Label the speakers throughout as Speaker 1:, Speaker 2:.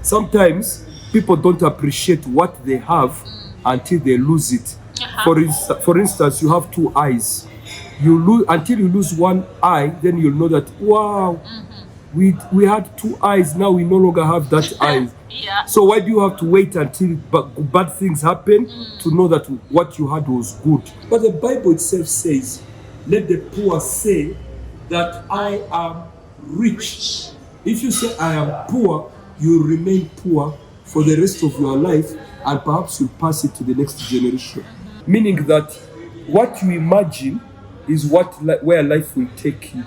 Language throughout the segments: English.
Speaker 1: Sometimes people don't appreciate what they have until they lose it. For instance, you have two eyes. You lose until you lose one eye, then you'll know that wow, we had two eyes, now we no longer have that eye.
Speaker 2: Yeah.
Speaker 1: So why do you have to wait until bad things happen to know that what you had was good? But the Bible itself says, let the poor say that I am rich. If you say I am poor, you remain poor for the rest of your life, and perhaps you pass it to the next generation. Meaning that what you imagine is where life will take you.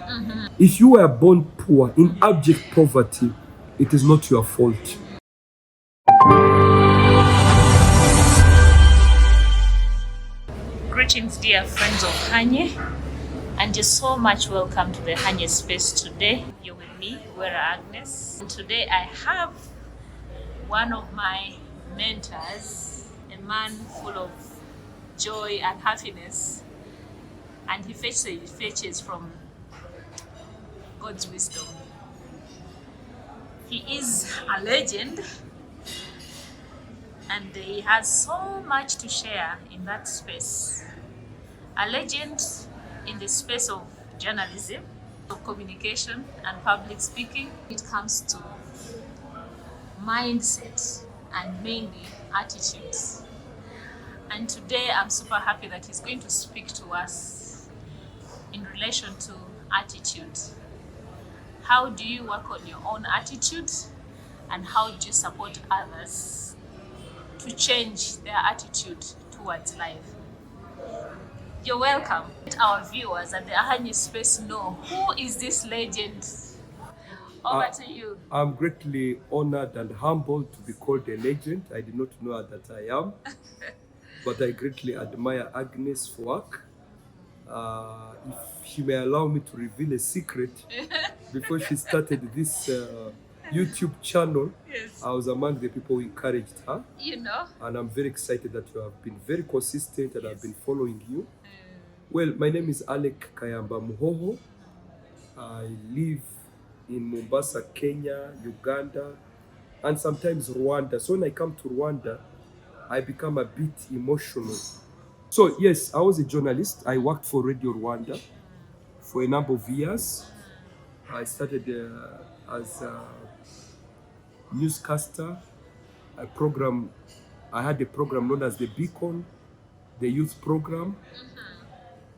Speaker 1: If you were born poor, in abject poverty, it is not your fault.
Speaker 2: Greetings, dear friends of Hagne, and you're so much welcome to the Hagne space today. You're with me, Agnes. And today I have one of my mentors, a man full of joy and happiness, and he fetches from God's wisdom. He is a legend, and he has so much to share in that space. A legend in the space of journalism, of communication and public speaking. It comes to mindset and mainly attitudes. And today I'm super happy that he's going to speak to us in relation to attitude. How do you work on your own attitude, and how do you support others to change their attitude towards life? You're welcome. Let our viewers at the Hagne space know, who is this legend? Over to you.
Speaker 1: I'm greatly honored and humbled to be called a legend. I did not know that I am, but I greatly admire Agnes' work. If she may allow me to reveal a secret, before she started this YouTube channel,
Speaker 2: Yes.
Speaker 1: I was among the people who encouraged her.
Speaker 2: And
Speaker 1: I'm very excited that you have been very consistent and I've been following you. Well, my name is Alec Kayamba Muhoho. I live in Mombasa, Kenya, Uganda, and sometimes Rwanda. So when I come to Rwanda, I become a bit emotional. So yes, I was a journalist. I worked for Radio Rwanda for a number of years. I started as a newscaster. I had a program known as the Beacon, the youth program.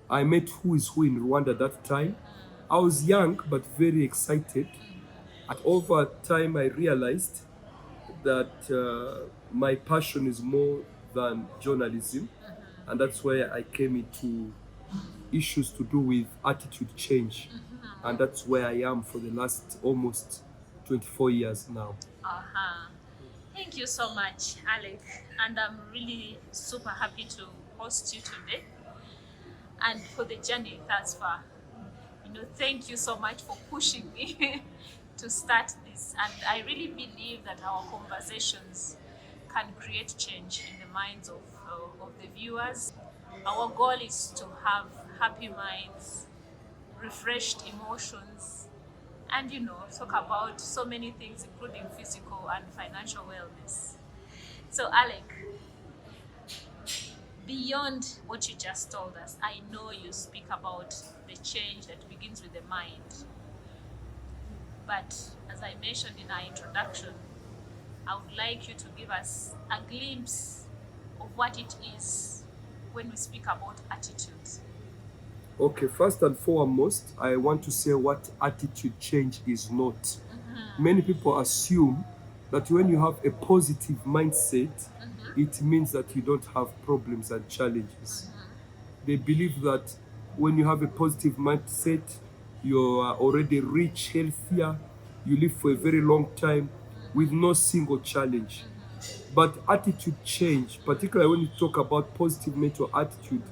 Speaker 1: I met who is who in Rwanda that time. I was young but very excited. And over time I realized that my passion is more than journalism, and that's where I came into issues to do with attitude change, and that's where I am for the last almost 24 years now.
Speaker 2: Thank you so much, Alec, and I'm really super happy to host you today and for the journey thus far. Thank you so much for pushing me to start this, and I really believe that our conversations can create change in the minds of the viewers. Our goal is to have happy minds, refreshed emotions, and talk about so many things, including physical and financial wellness. So Alec, beyond what you just told us, I know you speak about the change that begins with the mind. But as I mentioned in our introduction, I would like you to give us a glimpse of what it is when we speak about attitudes.
Speaker 1: Okay, first and foremost, I want to say what attitude change is not. Many people assume that when you have a positive mindset, it means that you don't have problems and challenges. They believe that when you have a positive mindset, you are already rich, healthier, you live for a very long time with no single challenge. But attitude change, particularly when you talk about positive mental attitude,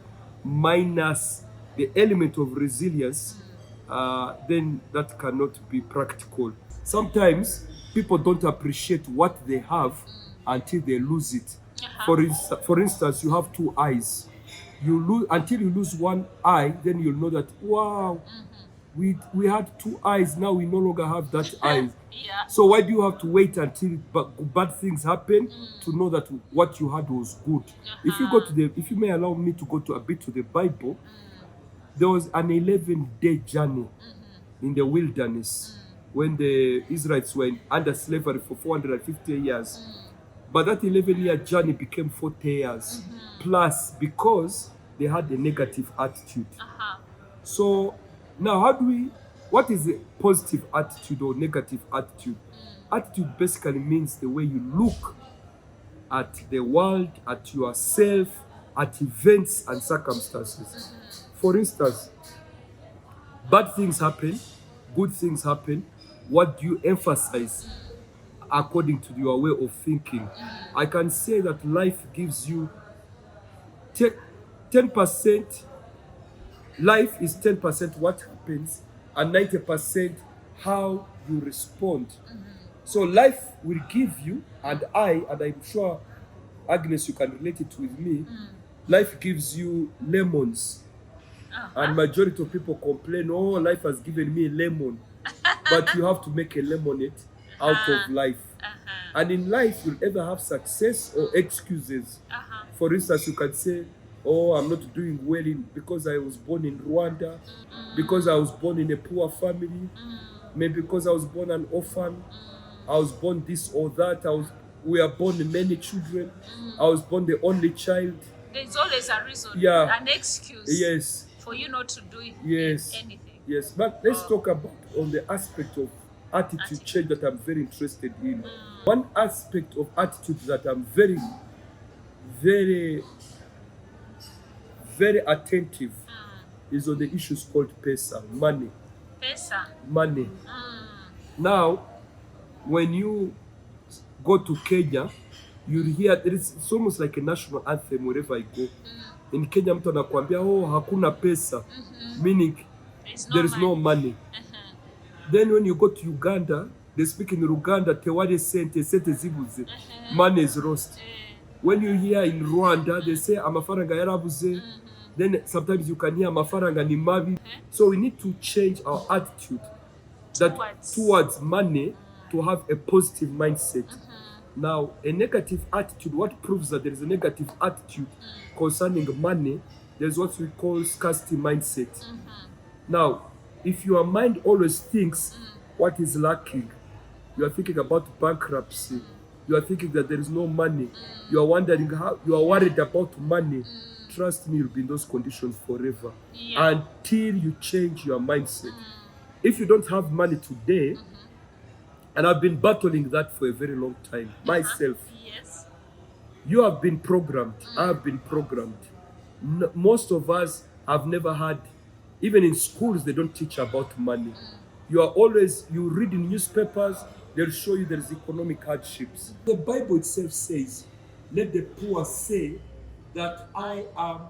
Speaker 1: minus the element of resilience, then that cannot be practical. Sometimes people don't appreciate what they have until they lose it. For instance, you have two eyes. Until you lose one eye, then you'll know that wow, we had two eyes, now we no longer have that eyes.
Speaker 2: Yeah.
Speaker 1: So why do you have to wait until bad things happen to know that what you had was good? If you go to the, if you may allow me to go to a bit to the Bible, there was an 11-day journey in the wilderness when the Israelites were under slavery for 450 years. But that 11-year journey became 40 years plus because they had a negative attitude. So now how do we, what is a positive attitude or negative attitude? Attitude basically means the way you look at the world, at yourself, at events and circumstances. For instance, bad things happen, good things happen. What do you emphasize according to your way of thinking? I can say that life gives you 10%. Life is 10% what happens and 90% how you respond. So life will give you, and I'm sure, Agnes, you can relate it with me, life gives you lemons. And majority of people complain, oh, life has given me a lemon. But you have to make a lemonade out of life. And in life, you'll either have success or excuses. For instance, you can say, oh, I'm not doing well because I was born in Rwanda, because I was born in a poor family, maybe because I was born an orphan, I was born this or that, we are born many children, I was born the only child.
Speaker 2: There's always a reason, an excuse,
Speaker 1: yes,
Speaker 2: for you not to do anything.
Speaker 1: Yes, but let's talk about on the aspect of attitude change that I'm very interested in. One aspect of attitude that I'm very, very, very attentive is on the issues called pesa, money. Money. Now, when you go to Kenya, you'll hear it's almost like a national anthem wherever I go. In Kenya, mtu anakuambia, oh, hakuna pesa, meaning there is no money. Then when you go to Uganda, they speak in Uganda, tewale sente zibuze, money is lost. When you hear in Rwanda, they say amafaranga yarabuze. Then sometimes you can hear amafaranga ni mabi. So we need to change our attitude towards money to have a positive mindset. Now, a negative attitude, what proves that there is a negative attitude concerning money, there's what we call scarcity mindset. Now, if your mind always thinks what is lacking, you are thinking about bankruptcy, you are thinking that there is no money, you are wondering how, you are worried about money, trust me, you'll be in those conditions forever until you change your mindset. If you don't have money today, and I've been battling that for a very long time myself.
Speaker 2: Yes.
Speaker 1: You have been programmed. I have been programmed. Most of us have never had, even in schools, they don't teach about money. You are always, you read in newspapers, they'll show you there's economic hardships. The Bible itself says, let the poor say that I am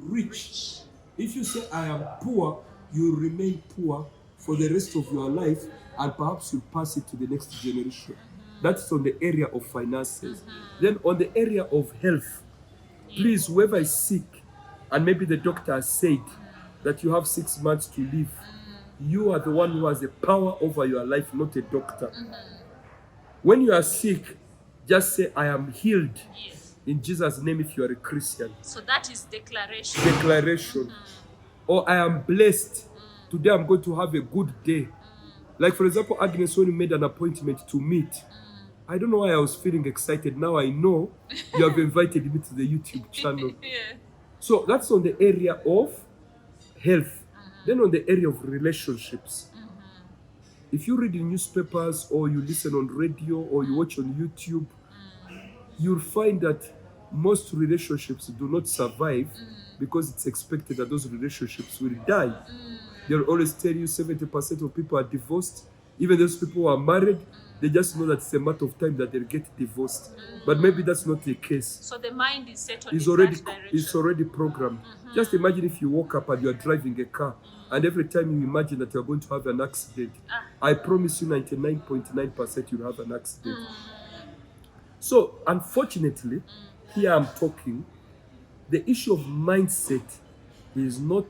Speaker 1: rich. If you say I am poor, you remain poor for the rest of your life, and perhaps you pass it to the next generation. That's on the area of finances. Then on the area of health, please, whoever is sick, and maybe the doctor has said that you have 6 months to live, you are the one who has the power over your life, not a doctor. When you are sick, just say, I am healed in Jesus' name if you are a Christian.
Speaker 2: So that is declaration.
Speaker 1: Declaration. Or I am blessed. Today I'm going to have a good day. Like, for example, Agnes, when you made an appointment to meet, I don't know why I was feeling excited. Now I know you have invited me to the YouTube channel. So that's on the area of health. Then on the area of relationships. If you read in newspapers or you listen on radio or you watch on YouTube, you'll find that most relationships do not survive because it's expected that those relationships will die. They'll always tell you 70% of people are divorced. Even those people who are married, they just know that it's a matter of time that they'll get divorced. But maybe that's not the case.
Speaker 2: So the mind is set on
Speaker 1: It's already programmed. Just imagine if you woke up and you are driving a car, and every time you imagine that you're going to have an accident, I promise you 99.9% you'll have an accident. So unfortunately, here I'm talking, the issue of mindset is not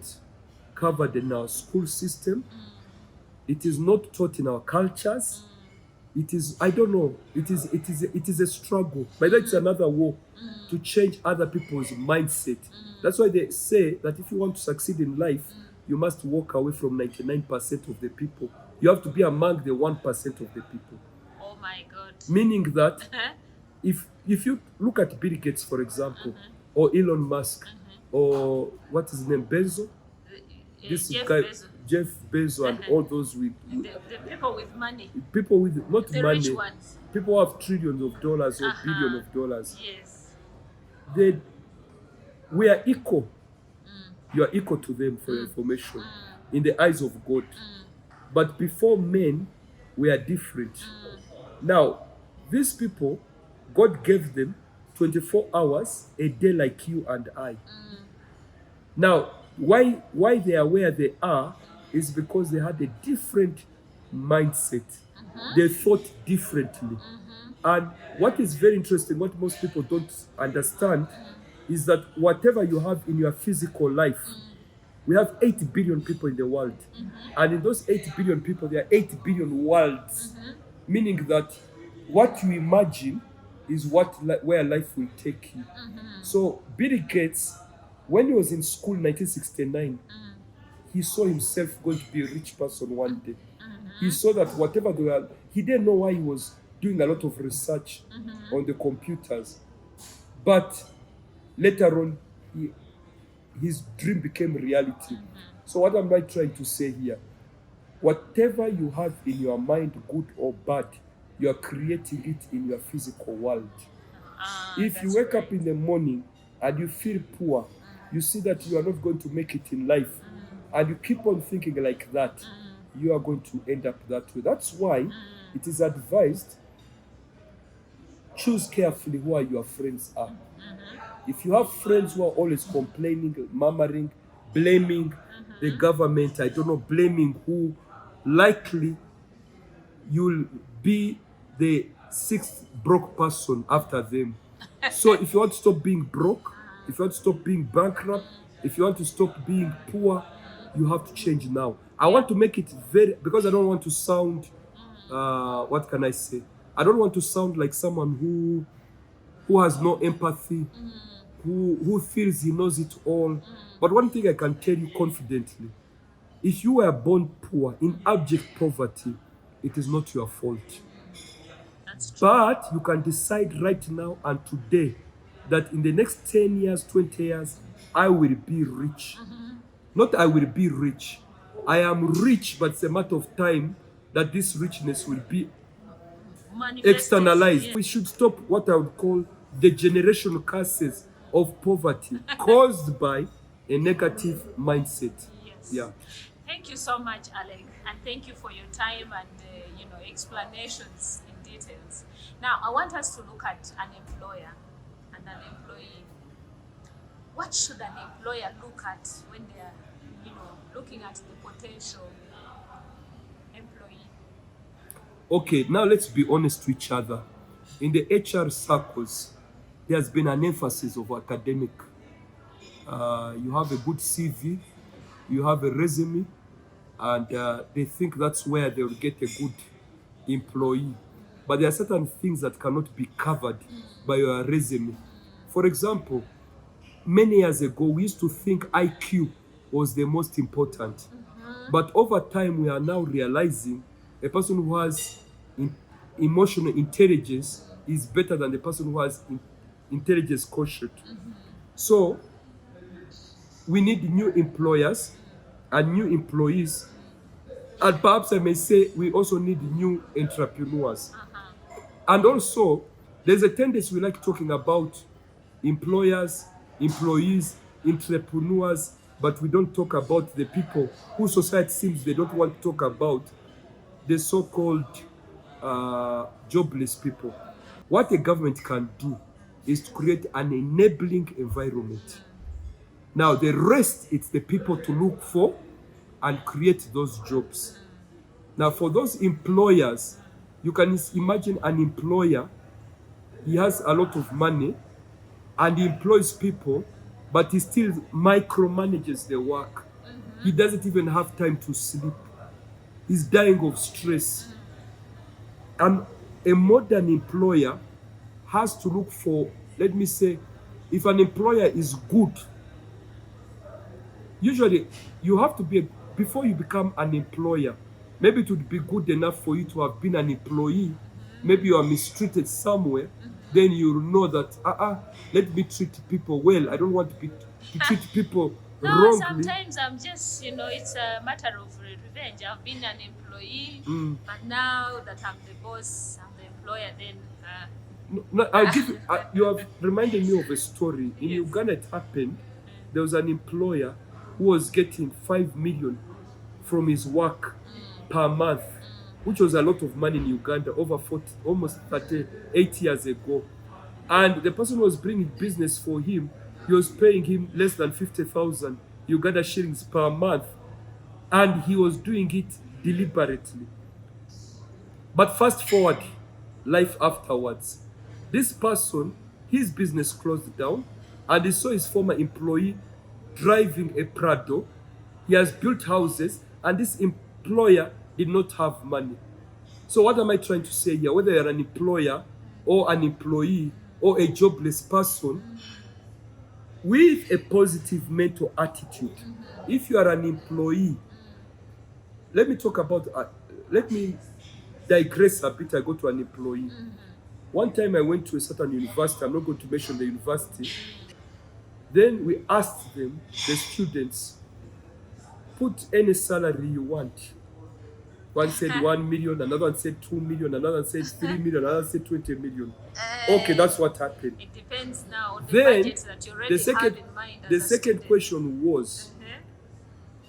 Speaker 1: covered in our school system. It is not taught in our cultures. It is, I don't know, it is a struggle. But that's another war to change other people's mindset. That's why they say that if you want to succeed in life, you must walk away from 99% of the people. You have to be among the 1% of the people.
Speaker 2: Oh my God.
Speaker 1: Meaning that if you look at Bill Gates, for example, or Elon Musk, or what is his name, Bezos, this
Speaker 2: Jeff
Speaker 1: guy,
Speaker 2: Bezos.
Speaker 1: Jeff Bezos, and all those with
Speaker 2: The people with money.
Speaker 1: people with not
Speaker 2: The
Speaker 1: money,
Speaker 2: rich ones.
Speaker 1: people who have trillions of dollars or billions of dollars.
Speaker 2: Yes.
Speaker 1: We are equal. You are equal to them, for your information, in the eyes of God. But before men, we are different. Now, these people, God gave them 24 hours a day like you and I. Now, why they are where they are is because they had a different mindset. They thought differently. And what is very interesting, what most people don't understand, is that whatever you have in your physical life, we have 8 billion people in the world. And in those 8 billion people, there are 8 billion worlds. Meaning that what you imagine is where life will take you. So Bill Gates, when he was in school in 1969, he saw himself going to be a rich person one day. He saw that whatever they were, he didn't know why he was doing a lot of research on the computers. But later on, his dream became reality. So what am I trying to say here? Whatever you have in your mind, good or bad, you are creating it in your physical world. If you wake up in the morning and you feel poor, you see that you are not going to make it in life, and you keep on thinking like that, you are going to end up that way. That's why it is advised, choose carefully who your friends are. If you have friends who are always complaining, murmuring, blaming the government, I don't know, blaming who, likely you'll be the 6th broke person after them. So if you want to stop being broke, if you want to stop being bankrupt, if you want to stop being poor, you have to change now. I want to make it very, because I don't want to sound, what can I say? I don't want to sound like someone who has no empathy, who feels he knows it all. But one thing I can tell you confidently, if you were born poor, in abject poverty, it is not your fault.
Speaker 2: That's true.
Speaker 1: But you can decide right now and today that in the next 10 years, 20 years, I will be rich. Not I will be rich. I am rich, but it's a matter of time that this richness will be externalized. We should stop what I would call the generational curses of poverty caused by a negative mindset.
Speaker 2: Yes.
Speaker 1: Yeah.
Speaker 2: Thank you so much, Alec, and thank you for your time and explanations in details. Now, I want us to look at an employer and an employee. What should an employer look at when they are, looking at the potential employee?
Speaker 1: Okay, now let's be honest to each other. In the HR circles, there has been an emphasis of academic. You have a good CV, you have a resume, and they think that's where they will get a good employee. But there are certain things that cannot be covered by your resume. For example, many years ago, we used to think IQ was the most important. But over time, we are now realizing a person who has emotional intelligence is better than the person who has intelligence quotient. So we need new employers and new employees, and perhaps I may say we also need new entrepreneurs. And also, there's a tendency we like talking about employers, employees, entrepreneurs, but we don't talk about the people who society seems they don't want to talk about, the so-called jobless people. What a government can do is to create an enabling environment. Now, the rest, it's the people to look for and create those jobs. Now, for those employers, you can imagine an employer, he has a lot of money and he employs people, but he still micromanages their work. He doesn't even have time to sleep. is dying of stress. And a modern employer has to look for, let me say, if an employer is good, usually you have to be, before you become an employer, maybe it would be good enough for you to have been an employee. Maybe you are mistreated somewhere, then you'll know that let me treat people well. I don't want to treat people
Speaker 2: No,
Speaker 1: wrongly.
Speaker 2: sometimes I'm just, it's a matter of revenge. I've been an employee, but now that I'm the boss, I'm the employer, then.
Speaker 1: No, I'll give you, you have reminded me of a story. In
Speaker 2: Yes.
Speaker 1: Uganda, it happened. There was an employer who was getting 5 million from his work per month, which was a lot of money in Uganda over 40, almost 38 years ago. And the person who was bringing business for him, he was paying him less than 50,000 Uganda shillings per month. And he was doing it deliberately. But fast forward, life afterwards. This person, his business closed down, and he saw his former employee driving a Prado. He has built houses, and this employer did not have money. So what am I trying to say here? Whether you're an employer or an employee or a jobless person, with a positive mental attitude, if you are an employee, let me talk about, let me digress a bit. I go to an employee. One time I went to a certain university, I'm not going to mention the university. Then we asked them, the students, put any salary you want. One said 1 million, another one said 2 million, another one said 3 million, another said 20 million. Okay, that's what happened.
Speaker 2: It depends now on the
Speaker 1: Then
Speaker 2: budgets that you already have in mind.
Speaker 1: the
Speaker 2: as a
Speaker 1: second
Speaker 2: student.
Speaker 1: question was,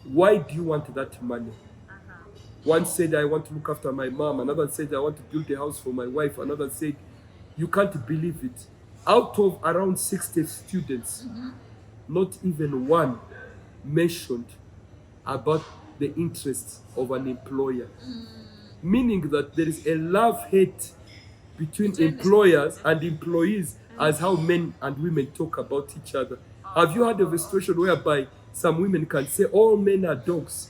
Speaker 1: why do you want that money? One said, I want to look after my mom. Another said, I want to build a house for my wife. Another said, you can't believe it. Out of around 60 students, not even one mentioned about the interests of an employer. Meaning that there is a love-hate between employers and employees as how men and women talk about each other. Have you heard of a situation whereby some women can say, all men are dogs,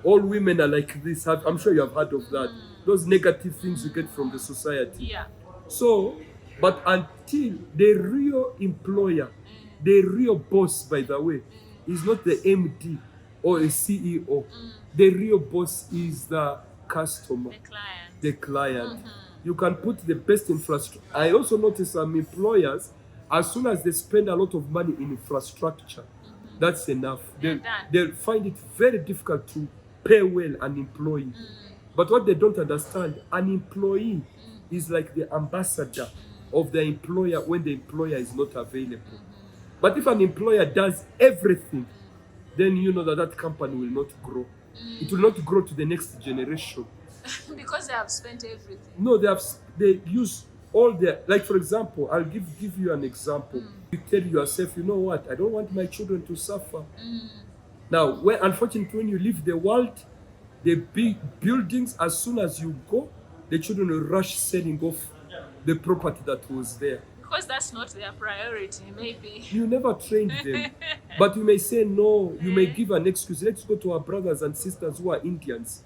Speaker 1: all women are like this? I'm sure you have heard of that. Those negative things you get from the society.
Speaker 2: Yeah.
Speaker 1: So, but until the real employer, the real boss, by the way, is not the MD or a CEO. The real boss is the customer,
Speaker 2: The client.
Speaker 1: the client. You can put the best infrastructure. I also notice some employers, as soon as they spend a lot of money in infrastructure, that's enough. They'll find it very difficult to pay well an employee. But what they don't understand, an employee is like the ambassador of the employer when the employer is not available. But if an employer does everything, then you know that that company will not grow. It will not grow to the next generation.
Speaker 2: Because they have spent everything.
Speaker 1: No, they use all their, like for example, I'll give you an example. You tell yourself, you know what, I don't want my children to suffer. Now, unfortunately, when you leave the world, the big buildings, as soon as you go, the children will rush selling off the property that was there.
Speaker 2: Because that's not their priority, maybe.
Speaker 1: You never trained them. But you may say no, you may give an excuse. Let's go to our brothers and sisters who are Indians.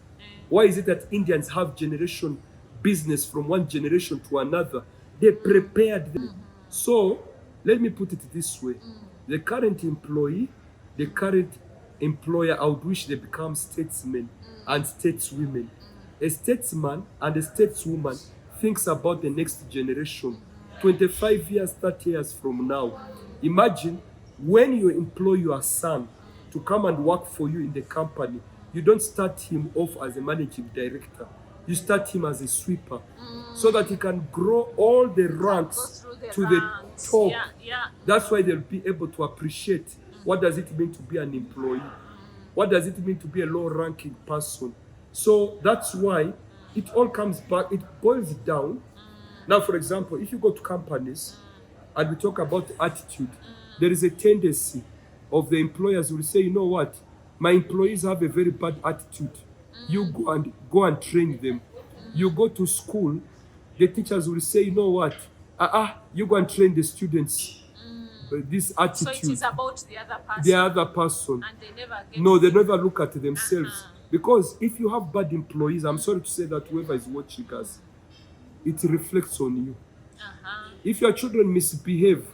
Speaker 1: Why is it that Indians have generation business from one generation to another? They prepared them. So, let me put it this way. The current employee, the current employer, I would wish they become statesmen and stateswomen. A statesman and a stateswoman thinks about the next generation. 25 years, 30 years from now. Imagine when you employ your son to come and work for you in the company, you don't start him off as a managing director. You start him as a sweeper so that he can grow all the ranks to the top.
Speaker 2: Yeah.
Speaker 1: That's why they'll be able to appreciate what does it mean to be an employee. What does it mean to be a low-ranking person? So that's why it all comes back, it boils down. Now, for example, if you go to companies and we talk about attitude, there is a tendency of the employers who will say, you know what, my employees have a very bad attitude. You go and train them. You go to school, the teachers will say, you know what, you go and train the students. This attitude.
Speaker 2: So it is about the other person.
Speaker 1: The other person.
Speaker 2: And they never get
Speaker 1: No, they never look at themselves. Because if you have bad employees, I'm sorry to say that whoever is watching us, it reflects on you. If your children misbehave,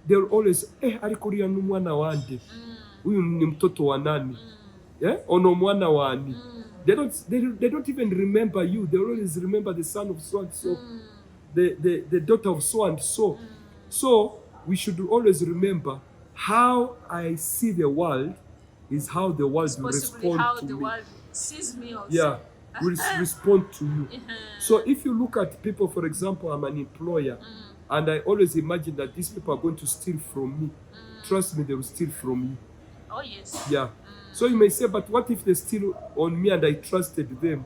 Speaker 1: they'll always, alikulia ni mwana wande. Huyu ni mtoto wa nani? Yeah? Ono mwana wani. They don't even remember you. They always remember the son of so and so, the daughter of so and so. So we should always remember how I see the world is how the world will respond
Speaker 2: how
Speaker 1: to
Speaker 2: the
Speaker 1: me.
Speaker 2: world sees me also.
Speaker 1: Yeah, will respond to you. So if you look at people, for example, I'm an employer, and I always imagine that these people are going to steal from me. Trust me, they will steal from you.
Speaker 2: Oh yes.
Speaker 1: Yeah. So you may say, but what if they steal on me and I trusted them?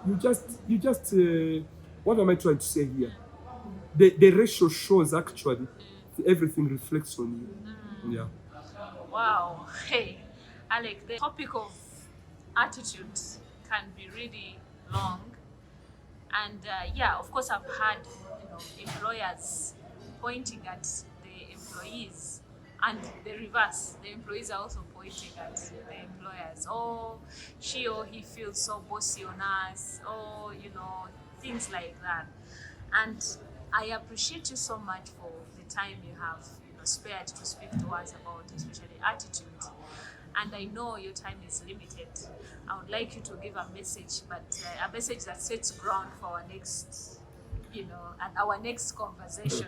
Speaker 1: You just, what am I trying to say here? The ratio shows actually everything reflects on you. Yeah.
Speaker 2: Wow. Hey, Alec, the topic of attitude can be really long. And yeah, of course, I've had employers pointing at the employees, and the reverse. The employees are also pointing at the employers. Oh, she or he feels so bossy on us. Oh, things like that. And I appreciate you so much for the time you have spared to speak to us about especially attitude. And I know your time is limited. I would like you to give a message, but a message that sets ground for our next, and our next conversation,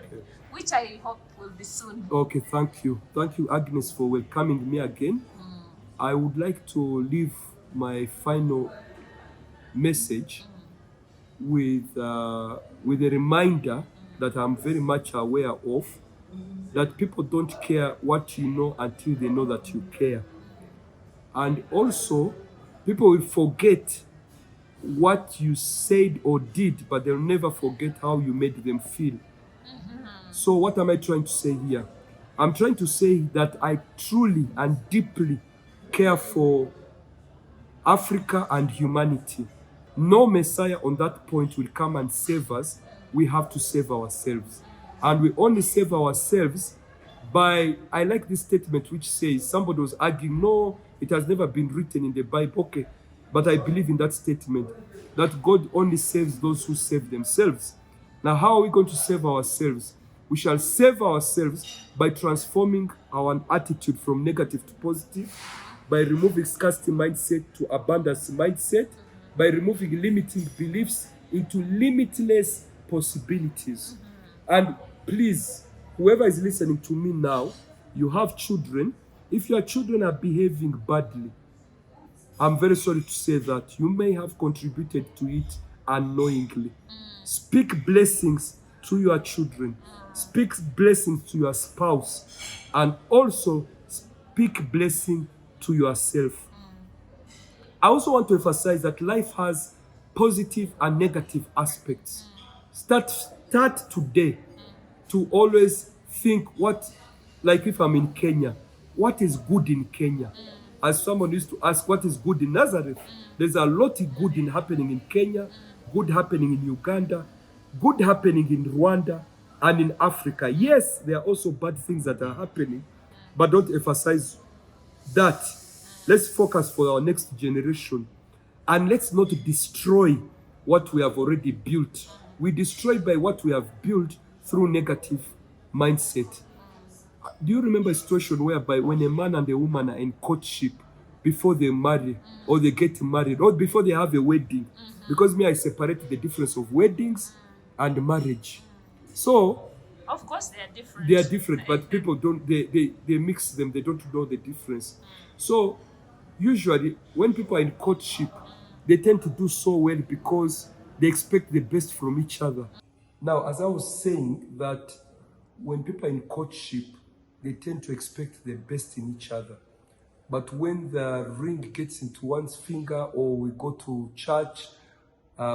Speaker 2: which I hope will be soon.
Speaker 1: Okay, thank you. Thank you, Agnes, for welcoming me again. I would like to leave my final message with a reminder that I'm very much aware of, that people don't care what you know until they know that you care. And also, people will forget what you said or did, but they'll never forget how you made them feel. So what am I trying to say here? I'm trying to say that I truly and deeply care for Africa and humanity. No Messiah on that point will come and save us. We have to save ourselves. And we only save ourselves by, I like this statement which says, somebody was arguing, no, it has never been written in the Bible. Okay, but I believe in that statement, that God only saves those who save themselves. Now, how are we going to save ourselves? We shall save ourselves by transforming our attitude from negative to positive, by removing scarcity mindset to abundance mindset, by removing limiting beliefs into limitless possibilities. And please, whoever is listening to me now, you have children. If your children are behaving badly, I'm very sorry to say that you may have contributed to it unknowingly. Speak blessings to your children. Speak blessings to your spouse. And also speak blessing to yourself. I also want to emphasize that life has positive and negative aspects. Start today to always think like if I'm in Kenya, what is good in Kenya? As someone used to ask, what is good in Nazareth? There's a lot of good happening in Kenya, good happening in Uganda, good happening in Rwanda, and in Africa. Yes, there are also bad things that are happening, but don't emphasize that. Let's focus for our next generation, and let's not destroy what we have already built. We destroy by what we have built through negative mindset. Do you remember a situation whereby when a man and a woman are in courtship before they marry, or they get married, or before they have a wedding? Because I separate the difference of weddings and marriage. So
Speaker 2: of course they are different.
Speaker 1: They are different, but people don't, they mix them, they don't know the difference. So usually when people are in courtship, they tend to do so well because they expect the best from each other. Now, as I was saying, that when people are in courtship, they tend to expect the best in each other. But when the ring gets into one's finger, or we go to church,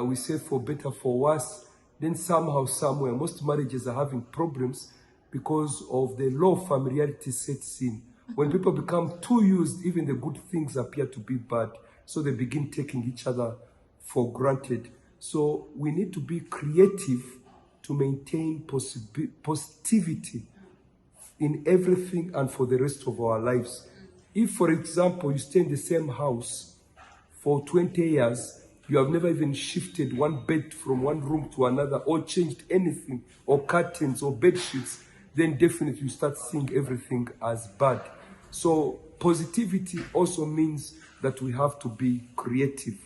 Speaker 1: we say for better, for worse, then somehow, somewhere, most marriages are having problems because of the law of familiarity sets in. When people become too used, even the good things appear to be bad. So they begin taking each other for granted. So we need to be creative to maintain positivity in everything and for the rest of our lives. If, for example, you stay in the same house for 20 years, you have never even shifted one bed from one room to another or changed anything or curtains or bed sheets, then definitely you start seeing everything as bad. So positivity also means that we have to be creative.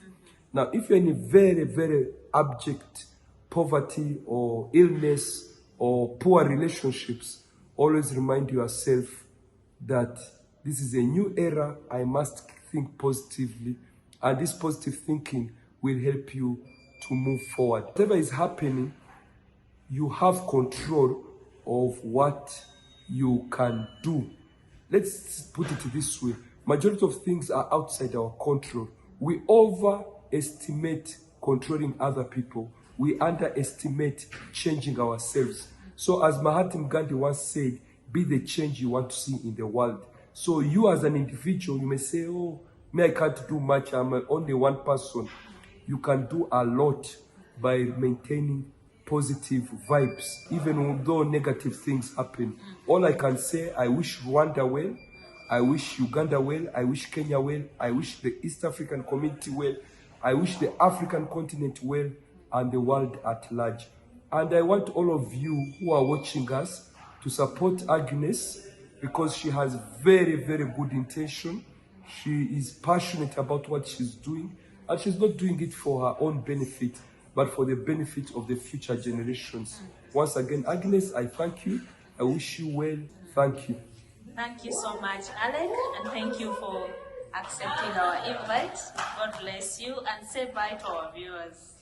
Speaker 1: Now, if you're in a very, very abject poverty or illness or poor relationships, always remind yourself that this is a new era. I must think positively, and this positive thinking will help you to move forward. Whatever is happening, you have control of what you can do. Let's put it this way. Majority of things are outside our control. We overestimate controlling other people. We underestimate changing ourselves. So as Mahatma Gandhi once said, be the change you want to see in the world. So you as an individual, you may say, oh, me, I can't do much. I'm only one person. You can do a lot by maintaining positive vibes, even though negative things happen. All I can say, I wish Rwanda well, I wish Uganda well, I wish Kenya well, I wish the East African community well, I wish the African continent well, and the world at large. And I want all of you who are watching us to support Agnes, because she has very, very good intention. She is passionate about what she's doing, and she's not doing it for her own benefit, but for the benefit of the future generations. Once again, Agnes, I thank you. I wish you well. Thank you.
Speaker 2: Thank you so much, Alec, and thank you for accepting our invite. God bless you, and say bye to our viewers.